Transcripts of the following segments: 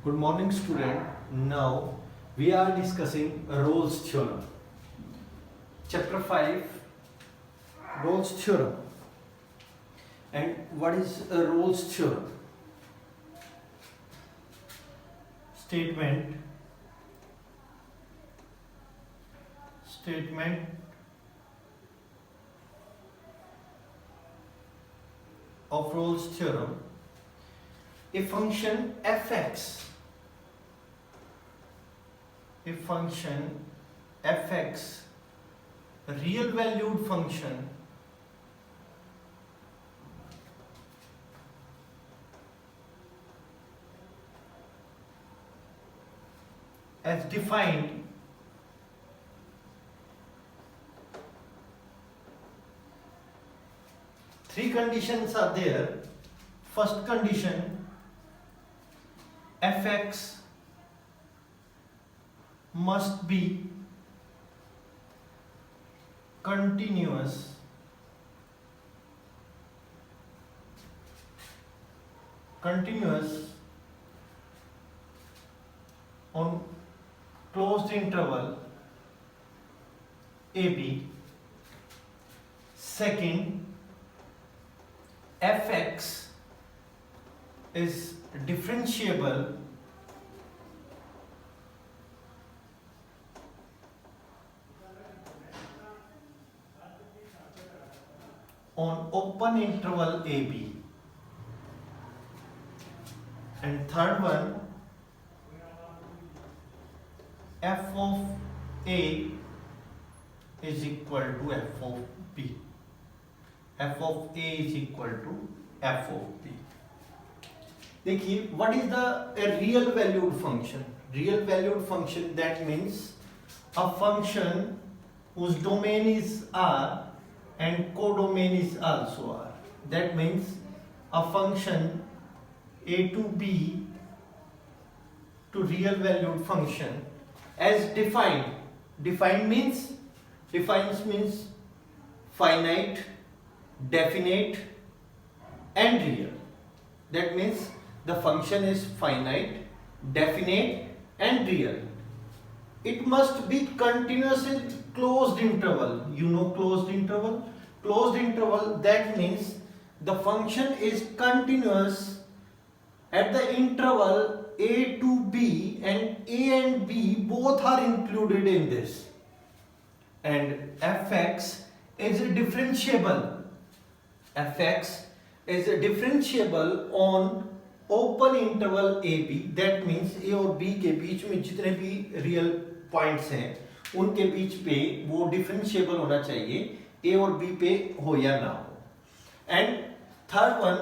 Good morning, student. Now we are discussing Rolle's theorem. Chapter 5, Rolle's theorem. And what is a Rolle's theorem? Statement of Rolle's theorem. A function fx a real valued function as defined three conditions are there. First condition, fx must be continuous on closed interval AB. Second, fx is differentiable on open interval AB. And third one, f of A is equal to f of B. f of A is equal to f of B. देखिए, what is a real valued function? Real valued function, that means a function whose domain is R and codomain is also R. That means a function a to b to real valued function as defined. Defines means finite, definite and real. That means the function is finite, definite and real. It must be continuous in closed interval. You know closed interval? Closed interval, that means the function is continuous at the interval a to b, and a and b both are included in this. And fx is differentiable. fx is differentiable on open interval A B. That means A और B के बीच में जितने भी real points हैं उनके बीच पे वो differentiable होना चाहिए, ए और बी पे हो या ना हो. And third one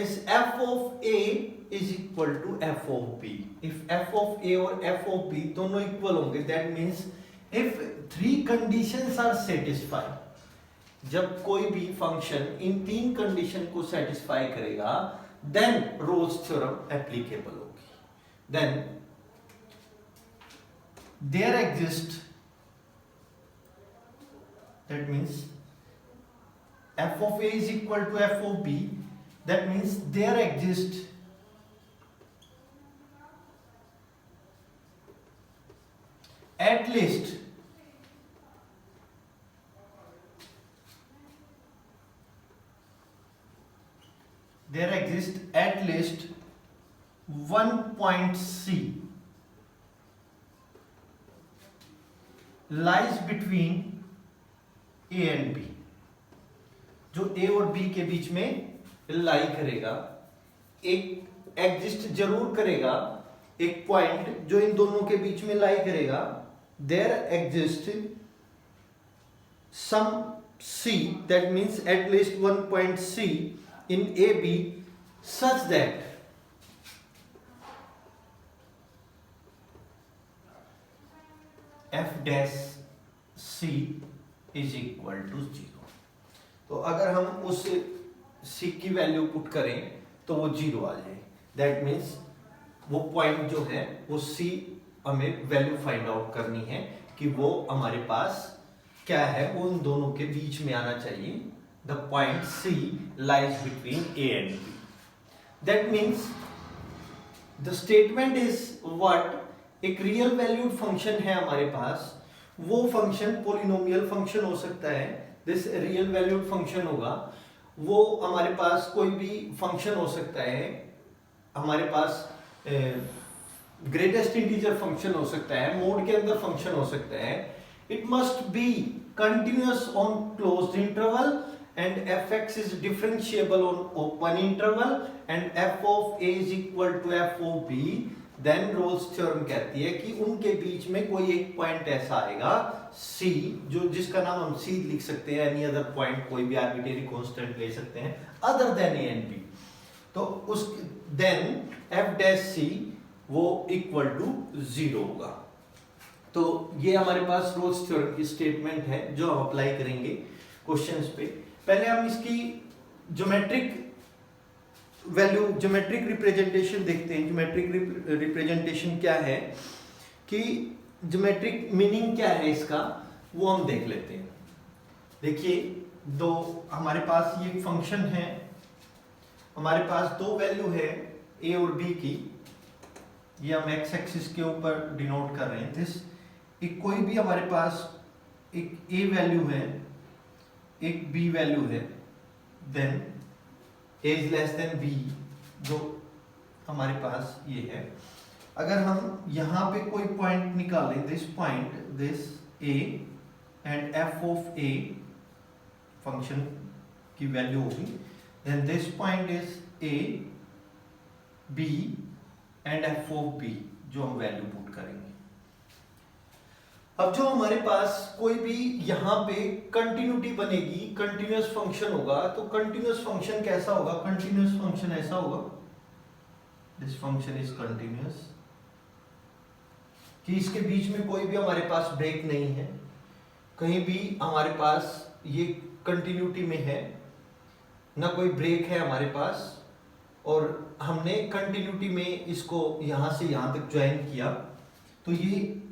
is F of A is equal to F of B. If F of A और एफ ऑफ बी दोनों इक्वल होंगे, that means if three conditions are satisfied, जब कोई भी फंक्शन इन तीन कंडीशन को satisfy करेगा, then Rolle's theorem applicable होगी. Then there exists, that means f of a is equal to f of b. That means there exists at least one point C lies between A and B, जो A और B के बीच में लाई करेगा. एक exist जरूर करेगा, एक point जो इन दोनों के बीच में लाई करेगा. There exists some C, that means at least one point C in AB such that f dash c is equal to 0. तो अगर हम उस c की वैल्यू पुट करें तो वो 0 आ जाए. दैट मीन्स वो पॉइंट जो है वो c हमें वैल्यू फाइंड आउट करनी है कि वो हमारे पास क्या है, वो उन दोनों के बीच में आना चाहिए. the point C lies between A and B. That means the statement is what, एक रियल वैल्यूड फंक्शन है हमारे पास, वो फंक्शन पोलिनोमियल फंक्शन हो सकता है, दिस रियल वैल्यूड फंक्शन होगा, वो हमारे पास कोई भी फंक्शन हो सकता है, हमारे पास ग्रेटेस्ट इंटीजर फंक्शन हो सकता है, मोड के अंदर फंक्शन हो सकता है, it must be continuous on closed interval and fx is differentiable on open interval and f of a is equal to f of b, then Rolle's theorem कहती है कि उनके बीच में कोई एक पॉइंट ऐसा आएगा c, जो जिसका नाम हम c लिख सकते हैं, एनी अदर पॉइंट कोई भी आर्बिट्रेरी कांस्टेंट ले सकते हैं other than a and b, तो उस देन f डैश c वो इक्वल टू 0 होगा। तो ये हमारे पास रोल्स थ्योरम की स्टेटमेंट है जो हम अप्लाई करेंगे क्वेश्चंस पे। पहले हम इसकी ज्योमेट्रिक वैल्यू, ज्योमेट्रिक रिप्रेजेंटेशन देखते हैं। ज्योमेट्रिक रिप्रेजेंटेशन क्या है, कि ज्योमेट्रिक मीनिंग क्या है इसका, वो हम देख लेते हैं। देखिए, दो हमारे पास ये फंक्शन है, हमारे पास दो वैल्यू है a और b की, ये हम x एक्सिस के ऊपर डिनोट कर रहे हैं। दिस एक कोई भी हमारे पास एक a वैल्यू है, एक b वैल्यू है, then a is less than b, जो हमारे पास ये है। अगर हम यहाँ पे कोई पॉइंट निकालें, this point, this a and f of a function की वैल्यू होगी, then this point is a b and f of b, जो हम वैल्यू पुट करेंगे। अब जो हमारे पास कोई भी यहाँ पे कंटिन्यूटी बनेगी, कंटिन्यूअस फंक्शन होगा, तो कंटिन्यूअस फंक्शन कैसा होगा, कंटिन्यूअस फंक्शन ऐसा होगा, दिस फंक्शन इज कंटिन्यूअस, कि इसके बीच में कोई भी हमारे पास ब्रेक नहीं है, कहीं भी हमारे पास ये कंटिन्यूटी में है, ना कोई ब्रेक है हमारे पास, और हमने कंटिन्यूटी में इसको यहां से यहां तक ज्वाइन किया, तो ये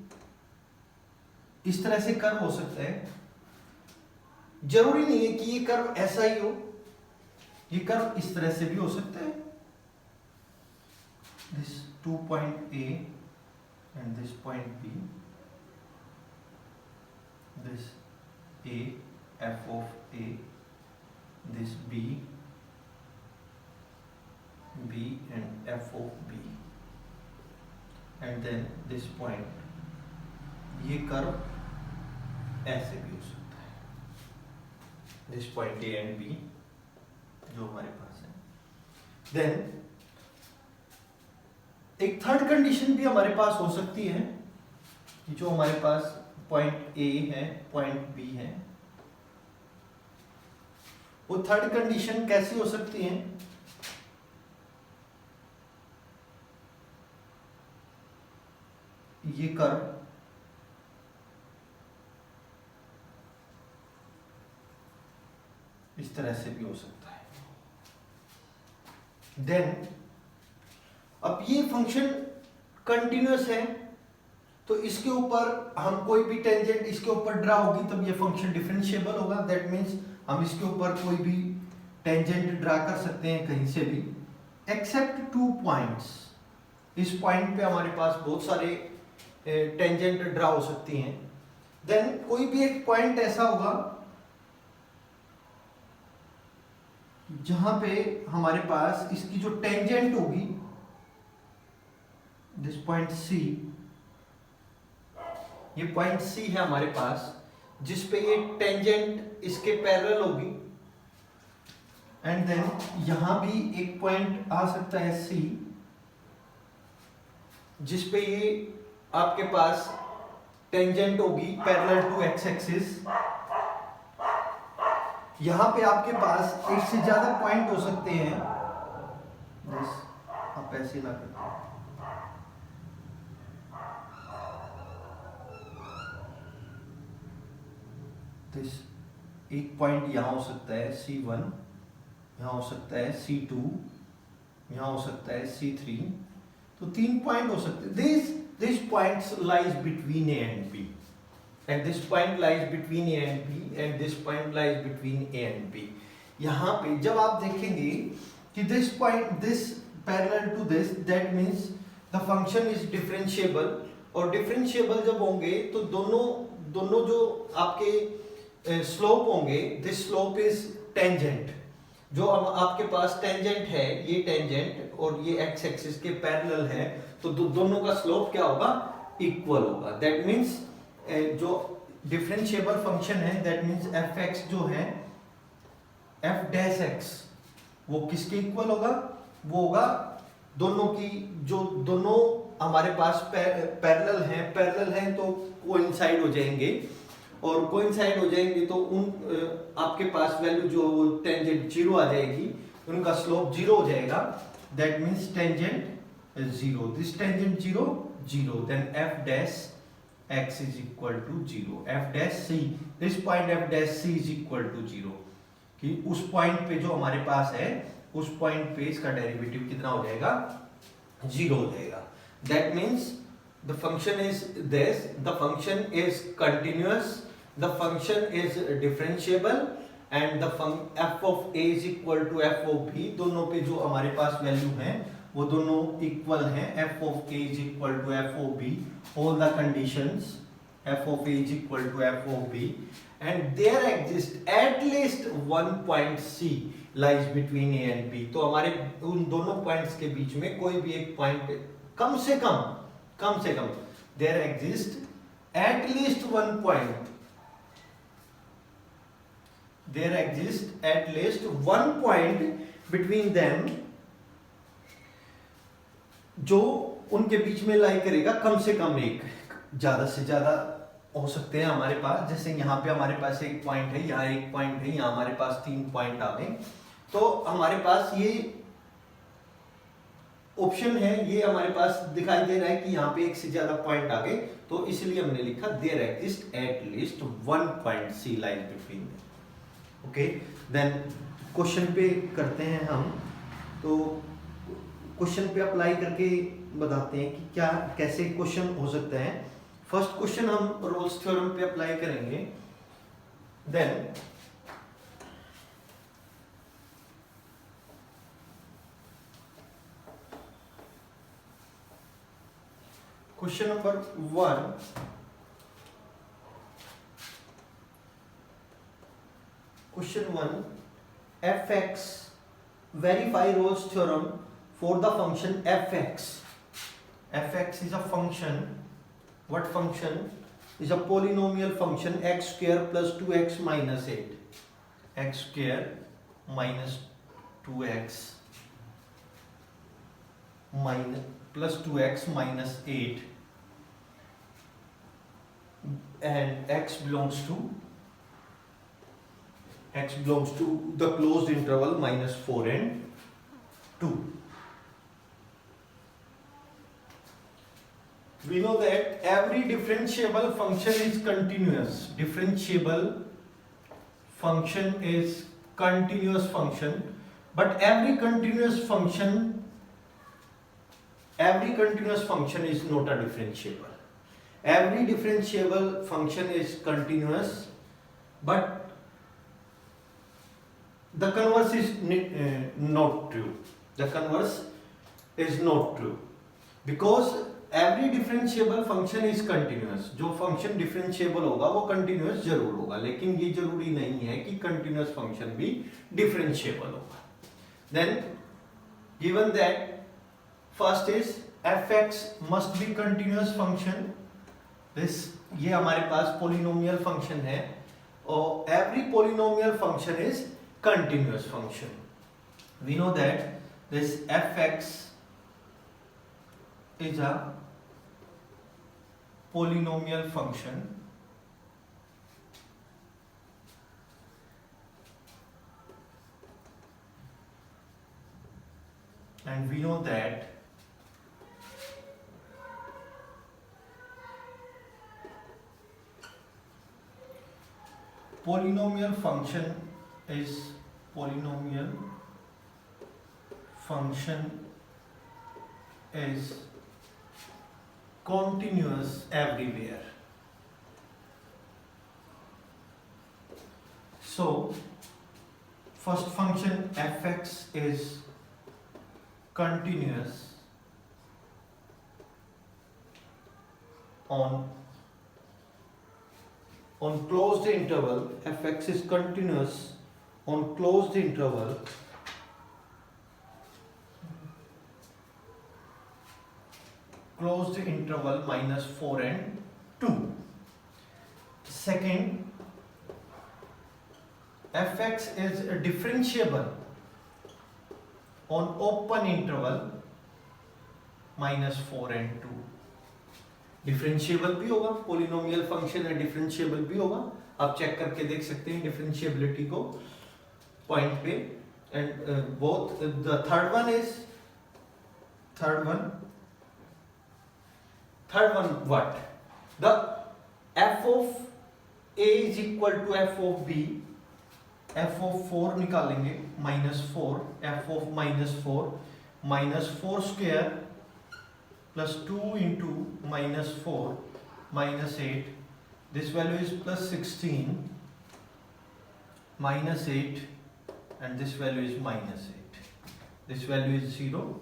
इस तरह से कर्व हो सकता है। जरूरी नहीं है कि ये कर्व ऐसा ही हो, ये कर्व इस तरह से भी हो सकता है, this 2 point A and this point B, this A f of A, this B and f of B, and then this point, ये कर्व ऐसे भी हो सकता है, this point A and B जो हमारे पास है। देन एक थर्ड कंडीशन भी हमारे पास हो सकती है, जो हमारे पास पॉइंट A है, पॉइंट B है, वो थर्ड कंडीशन कैसी हो सकती है, ये कर्व इस तरह से भी हो सकता है। देन अब ये फंक्शन कंटिन्यूअस है, तो इसके ऊपर हम कोई भी टेंजेंट इसके ऊपर ड्रा होगी तब ये फंक्शन डिफरेंशिएबल होगा। दैट मीन्स हम इसके ऊपर कोई भी टेंजेंट ड्रा कर सकते हैं कहीं से भी, एक्सेप्ट 2 पॉइंट्स। इस पॉइंट पे हमारे पास बहुत सारे टेंजेंट ड्रा हो सकती हैं। देन कोई भी एक पॉइंट ऐसा होगा जहां पे हमारे पास इसकी जो टेंजेंट होगी, दिस पॉइंट C, ये पॉइंट C है हमारे पास, जिस पे ये टेंजेंट इसके पैरेलल होगी, एंड देन यहां भी एक पॉइंट आ सकता है C, जिस पे ये आपके पास टेंजेंट होगी पैरेलल टू x एक्सिस। यहां पे आपके पास एक से ज्यादा पॉइंट हो सकते हैं, बस आप ऐसे ना करते, दिस एक पॉइंट यहां हो सकता है C1, यहां हो सकता है C2, यहां हो सकता है C3, तो 3 पॉइंट हो सकते हैं। This point lies between A and B, and this point lies between A and B, and this point lies between A and B. यहाँ पे जब आप देखेंगे कि this parallel to this, that means the function is differentiable, और differentiable जब होंगे तो दोनों जो आपके स्लोप होंगे, दिस स्लोप इज टेंजेंट, जो आपके पास टेंजेंट है, ये टेंजेंट और ये एक्स एक्सिस के पैरेलल है, तो दोनों का स्लोप क्या होगा, इक्वल होगा। दैट मीन्स जो डिफरेंशिएबल फंक्शन है, दैट मीन्स एफ एक्स जो है, एफ डैश एक्स, वो किसके इक्वल होगा, वो होगा दोनों की, जो दोनों हमारे पास पैरेलल हैं तो कोइंसाइड हो जाएंगे, और कोइंसाइड हो जाएंगे तो उन आपके पास वैल्यू जो टेंजेंट जीरो आ जाएगी, उनका स्लोप जीरो हो जाएगा। That means tangent zero, this tangent zero, then F dash x is equal to 0, f dash c, this point f dash c is equal to 0, कि उस पॉइंट पे जो हमारे पास है, उस पॉइंट पे इसका डेरिवेटिव कितना हो जाएगा, 0 हो जाएगा। That means the function is this, the function is continuous, the function is differentiable, and the f of a is equal to f of b, दोनों पे जो हमारे पास वैल्यू है वो दोनों इक्वल हैं, f of a is equal to f of b, all the conditions, f of a is equal to f of b, and there exists at least one point c lies between a and b, तो हमारे उन दोनों points के बीच में कोई भी एक point कम से कम there exists at least one point, there exists at least one point between them, जो उनके बीच में लाई करेगा कम से कम एक, ज्यादा से ज्यादा हो सकते हैं हमारे पास, जैसे यहाँ पे हमारे पास एक पॉइंट है, यहाँ एक पॉइंट है, यहाँ हमारे पास 3 पॉइंट आ गए, तो हमारे पास ये ऑप्शन है, ये हमारे पास दिखाई दे रहा है कि यहाँ पे एक से ज्यादा पॉइंट आ गए, तो इसलिए हमने लिखा there exist at least one point C lies between them. Okay, then question पे करते हैं हम, तो क्वेश्चन पे अप्लाई करके बताते हैं कि क्या कैसे क्वेश्चन हो सकता है। फर्स्ट क्वेश्चन हम रोल्स थ्योरम पे अप्लाई करेंगे, then question number 1, question 1, fx, verify Rolle's theorem for the function fx. fx is a function, what function? Is a polynomial function x square plus 2x minus 8, x square minus 2x minus plus 2x minus 8, and x belongs to the closed interval minus 4 and 2. We know that every differentiable function is continuous. Differentiable function is continuous function, but every continuous function is not a differentiable. Every differentiable function is continuous, but the converse is not true. The converse is not true, because every differentiable function is continuous. जो function differentiable होगा वो continuous जरूर होगा, लेकिन ये जरूरी नहीं है कि continuous function भी differentiable होगा. Then given that first is fx must be continuous function. This ये हमारे पास polynomial function है, और every polynomial function is continuous function. We know that this fx is a polynomial function, and we know that polynomial function is continuous everywhere. So first function fx is continuous on closed interval, fx is continuous on closed interval minus 4 and 2. Second, fx is differentiable on open interval minus 4 and 2. Differentiable भी होगा, polynomial function है, differentiable भी होगा, आप check करके देख सकते हैं डिफरेंशिएबिलिटी को पॉइंट पे. And both the third one what, the f of a is equal to f of b, f of 4 निकालेंगे minus 4, f of minus 4 square plus 2 into minus 4 minus 8, this value is plus 16 minus 8 and this value is minus 8, this value is 0,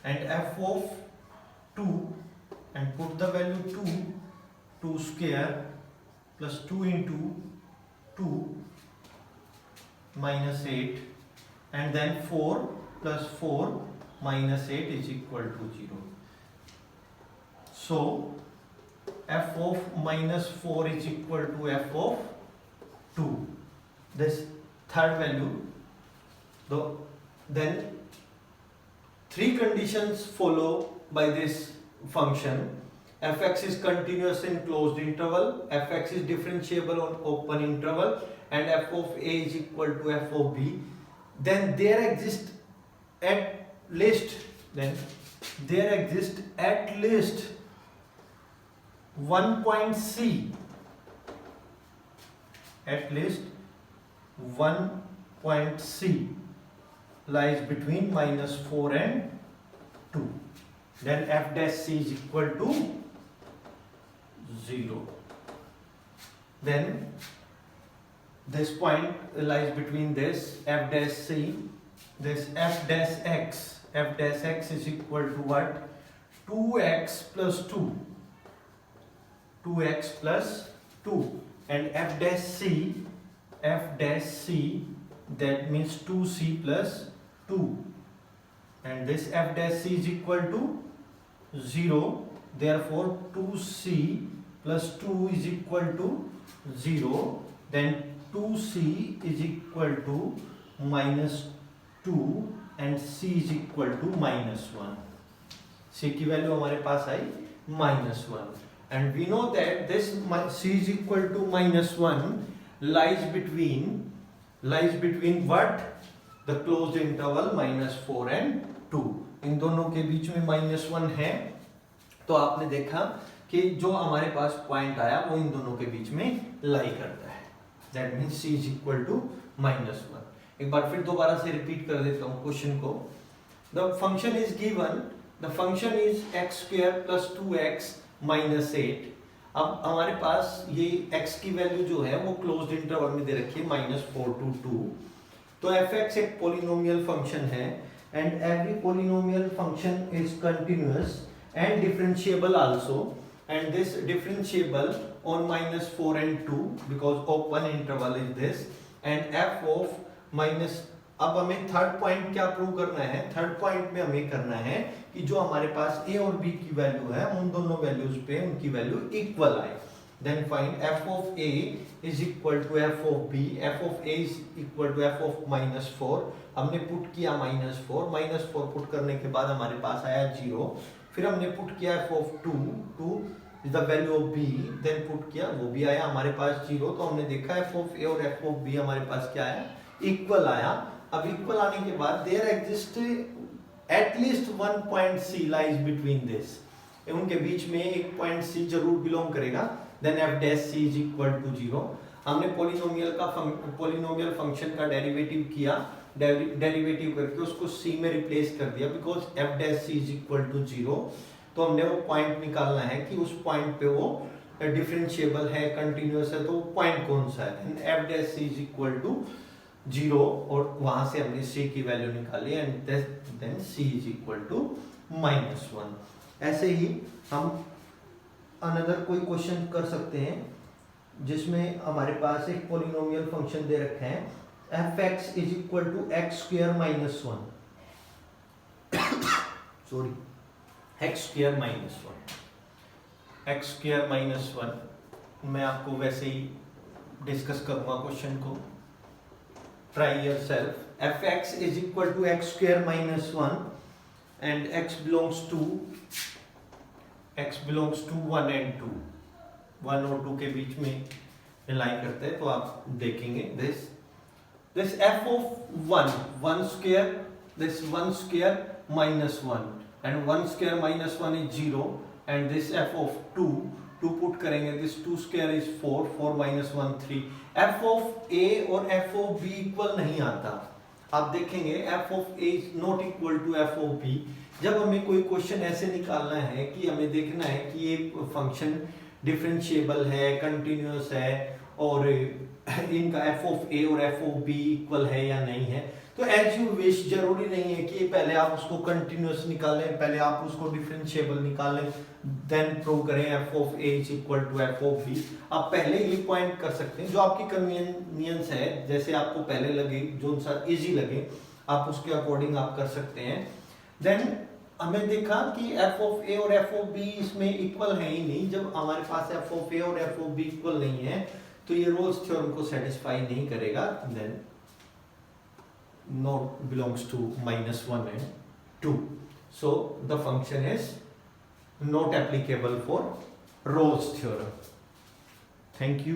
and f of 2, and put the value 2 square plus 2 into 2 minus 8 and then 4 plus 4 minus 8 is equal to 0. So f of minus 4 is equal to f of 2. This third value. Then three conditions follow by this function. Fx is continuous in closed interval, fx is differentiable on open interval, and f of a is equal to f of b. Then there exists at least one point C, at least one point C lies between minus 4 and 2. Then f dash c is equal to 0. Then this point lies between this f dash c, this f dash x is equal to what? 2x plus 2. 2x plus 2, and f dash c, that means 2c plus 2, and this f dash c is equal to 0, therefore 2c plus 2 is equal to 0, then 2c is equal to minus 2 and c is equal to minus 1. c की value हमारे पास आई minus 1. And we know that this c is equal to minus 1 lies between what? The closed interval minus 4 and 2. इन दोनों के बीच में minus 1 है, तो आपने देखा कि जो हमारे पास पॉइंट आया वो इन दोनों के बीच में लाई करता है. That means c is equal to minus 1. एक बार फिर दोबारा से रिपीट कर देता हूँ क्वेश्चन को. The function is given, the function is x square plus 2x minus 8. अब हमारे पास ये x की वैल्यू जो है वो क्लोज्ड इंटरवल में दे रखी है minus 4 to 2. तो fx एक पोलिनोमियल फंक्शन है, and every polynomial function is continuous and differentiable also, and this differentiable on minus 4 and 2 because open interval is this, and f of minus. अब हमें third point क्या prove करना है? Third point में हमें करना है कि जो हमारे पास a और b की वैल्यू है उन दोनों वैल्यूज पे उनकी वैल्यू इक्वल आए. Then find f of a is equal to f of b, f of a is equal to f of minus 4. हमने पुट किया minus 4 पुट करने के बाद हमारे पास आया 0. फिर हमने पुट किया f of 2 is the value of b, then put किया वो भी आया हमारे पास 0. तो हमने देखा f of a और f of b हमारे पास क्या आया? इक्वल आया. अब इक्वल आने के बाद there exist at least one point C lies between this, उनके बीच में एक पॉइंट सी जरूर बिलोंग करेगा. Then F dash C is equal to 0. हमने पोलिनोमियल फंक्शन का डेरिवेटिव किया, डेरिवेटिव करके उसको सी में रिप्लेस कर दिया because F dash C is equal to 0. तो हमने वो पॉइंट निकालना है कि उस पॉइंट पे वो डिफरेंशिएबल है, कंटिन्यूअस है, तो वो पॉइंट कौन सा है. F dash C is equal to 0 और वहां से हमने c की वैल्यू निकाली and then c is equal to -1। ऐसे ही हम अनदर कोई क्वेश्चन कर सकते हैं जिसमें हमारे पास एक पॉलिनोमियल फंक्शन दे रखे हैं f(x) is equal to x² - 1 sorry x² - 1 x² - 1 मैं आपको वैसे ही डिस्कस करूंगा क्वेश्चन को। Try yourself. f(x) is equal to x² - 1 and x belongs to 1 and 2, 1 और 2 के बीच में लाइन करते हैं तो आप देखेंगे this f of 1 square, this 1 square minus 1 and 1 square minus 1 is 0 and this f of 2 put करेंगे, this 2 square is 4 minus 1 3। f of a और f of b इक्वल नहीं आता। आप देखेंगे f of a is not equal to f of b। जब हमें कोई question ऐसे निकालना है कि हमें देखना है कि ये फंक्शन डिफरेंशिएबल है, कंटिन्यूअस है और इनका f of a और f of b इक्वल है या नहीं है, तो एज यू विश, जरूरी नहीं है कि पहले आप उसको कंटिन्यूअस निकालें, पहले आप उसको डिफरेंशिएबल निकालें देन प्रूव करें f of a is equal to f of b। आप पहले ये पॉइंट कर सकते हैं जो आपकी कन्वीनियंस है, जैसे आपको पहले लगे, जो सा इजी लगे आप उसके अकॉर्डिंग आप कर सकते हैं। देन हमें देखा कि f of a और f of b इसमें इक्वल है ही नहीं। जब हमारे पास f of a और f of b इक्वल नहीं है तो ये रोल्स थ्योरम को सेटिस्फाई नहीं करेगा, then not belongs to -1 and 2, so the function is not applicable for Rolle's theorem. Thank you.